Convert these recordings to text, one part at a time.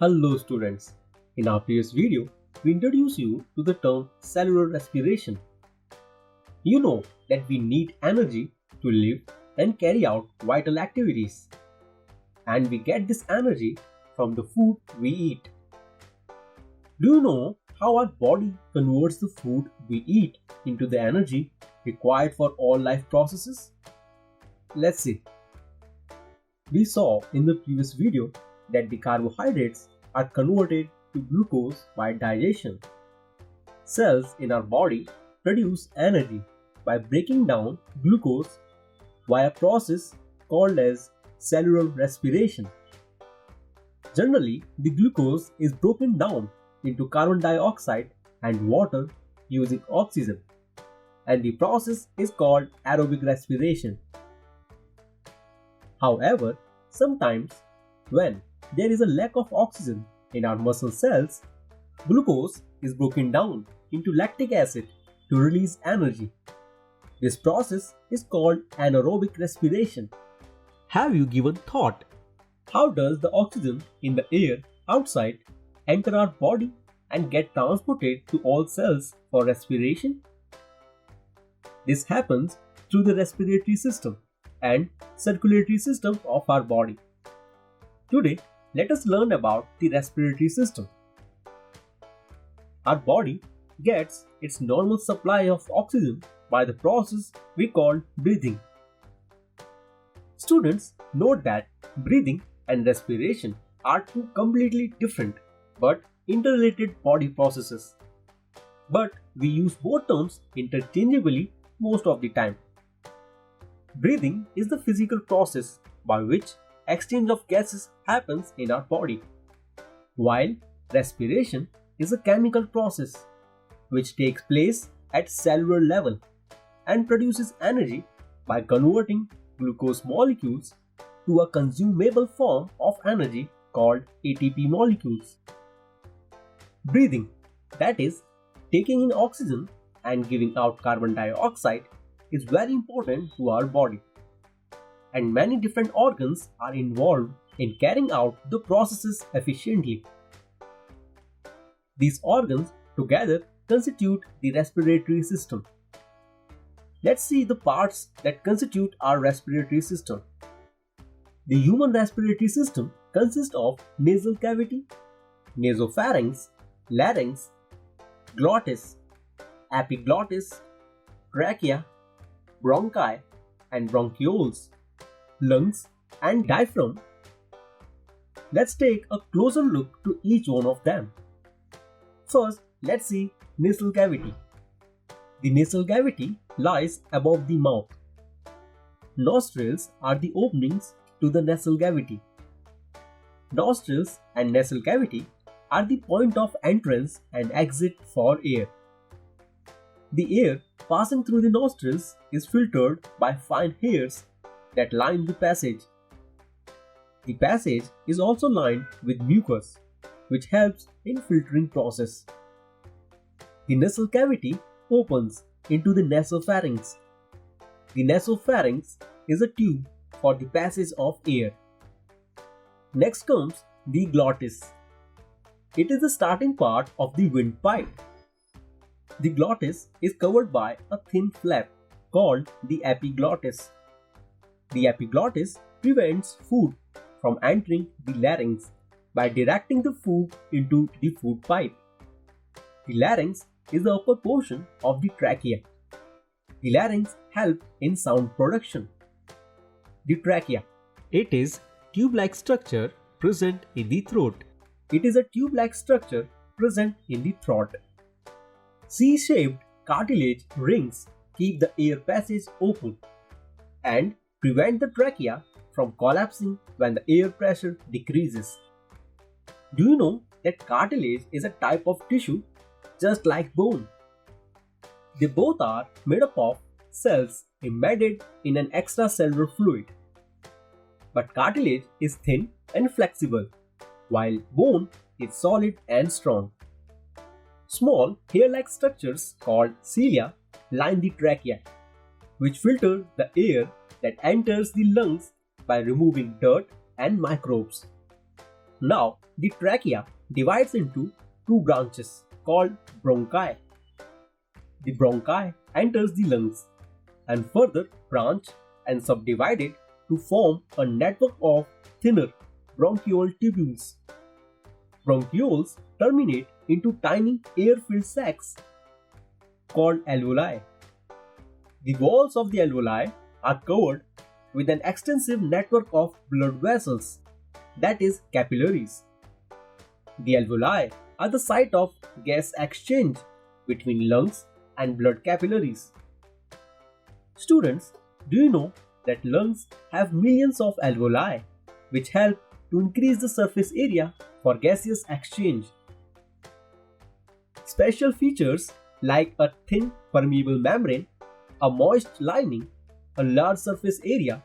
Hello students, in our previous video, we introduced you to the term cellular respiration. You know that we need energy to live and carry out vital activities. And we get this energy from the food we eat. Do you know how our body converts the food we eat into the energy required for all life processes? Let's see. We saw in the previous video that the carbohydrates are converted to glucose by digestion. Cells in our body produce energy by breaking down glucose via a process called as cellular respiration. Generally, the glucose is broken down into carbon dioxide and water using oxygen, and the process is called aerobic respiration. However, sometimes when there is a lack of oxygen in our muscle cells, glucose is broken down into lactic acid to release energy. This process is called anaerobic respiration. Have you given thought? How does the oxygen in the air outside enter our body and get transported to all cells for respiration? This happens through the respiratory system and circulatory system of our body. Today, let us learn about the respiratory system. Our body gets its normal supply of oxygen by the process we call breathing. Students, note that breathing and respiration are two completely different but interrelated body processes. But we use both terms interchangeably most of the time. Breathing is the physical process by which exchange of gases happens in our body, while respiration is a chemical process which takes place at cellular level and produces energy by converting glucose molecules to a consumable form of energy called ATP molecules. Breathing, that is, taking in oxygen and giving out carbon dioxide, is very important to our body, and many different organs are involved in carrying out the processes efficiently. These organs together constitute the respiratory system. Let's see the parts that constitute our respiratory system. The human respiratory system consists of nasal cavity, nasopharynx, larynx, glottis, epiglottis, trachea, bronchi and bronchioles, lungs and diaphragm. Let's take a closer look to each one of them. First, let's see nasal cavity. The nasal cavity lies above the mouth. Nostrils are the openings to the nasal cavity. Nostrils and nasal cavity are the point of entrance and exit for air. The air passing through the nostrils is filtered by fine hairs that line the passage. The passage is also lined with mucus, which helps in filtering process. The nasal cavity opens into the nasopharynx. The nasopharynx is a tube for the passage of air. Next comes the glottis. It is the starting part of the windpipe. The glottis is covered by a thin flap called the epiglottis. The epiglottis prevents food from entering the larynx by directing the food into the food pipe. The larynx is the upper portion of the trachea. The larynx helps in sound production. The trachea. It is tube-like structure present in the throat. It is a tube-like structure present in the throat. C-shaped cartilage rings keep the air passage open and prevent the trachea from collapsing when the air pressure decreases. Do you know that cartilage is a type of tissue just like bone? They both are made up of cells embedded in an extracellular fluid. But cartilage is thin and flexible, while bone is solid and strong. Small hair-like structures called cilia line the trachea, which filter the air that enters the lungs by removing dirt and microbes. Now, the trachea divides into two branches called bronchi. The bronchi enters the lungs and further branch and subdivided to form a network of thinner bronchiole tubules. Bronchioles terminate into tiny air-filled sacs called alveoli. The walls of the alveoli are covered with an extensive network of blood vessels, that is, capillaries. The alveoli are the site of gas exchange between lungs and blood capillaries. Students, do you know that lungs have millions of alveoli which help to increase the surface area for gaseous exchange? Special features like a thin permeable membrane, a moist lining, a large surface area,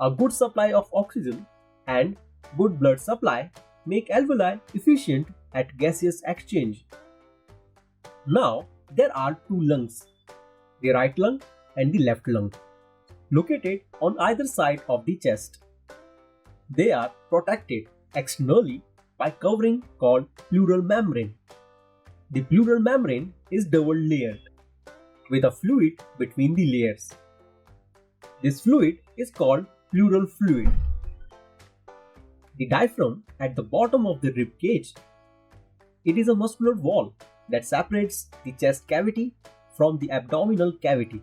a good supply of oxygen, and good blood supply make alveoli efficient at gaseous exchange. Now, there are two lungs, the right lung and the left lung, located on either side of the chest. They are protected externally by covering called pleural membrane. The pleural membrane is double layered with a fluid between the layers. This fluid is called pleural fluid. The diaphragm at the bottom of the rib cage. It is a muscular wall that separates the chest cavity from the abdominal cavity.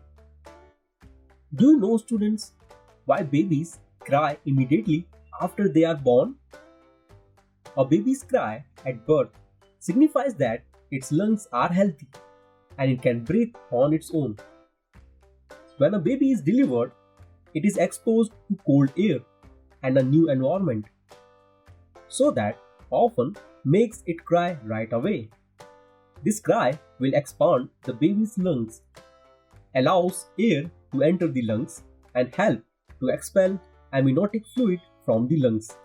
Do you know, students, why babies cry immediately after they are born? A baby's cry at birth signifies that its lungs are healthy and it can breathe on its own. When a baby is delivered, it is exposed to cold air and a new environment, so that often makes it cry right away. This cry will expand the baby's lungs, allows air to enter the lungs and help to expel amniotic fluid from the lungs.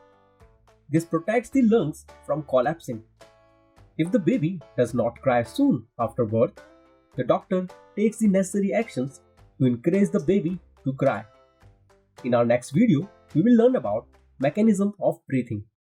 This protects the lungs from collapsing. If the baby does not cry soon after birth, the doctor takes the necessary actions to encourage the baby to cry. In our next video, we will learn about mechanism of breathing.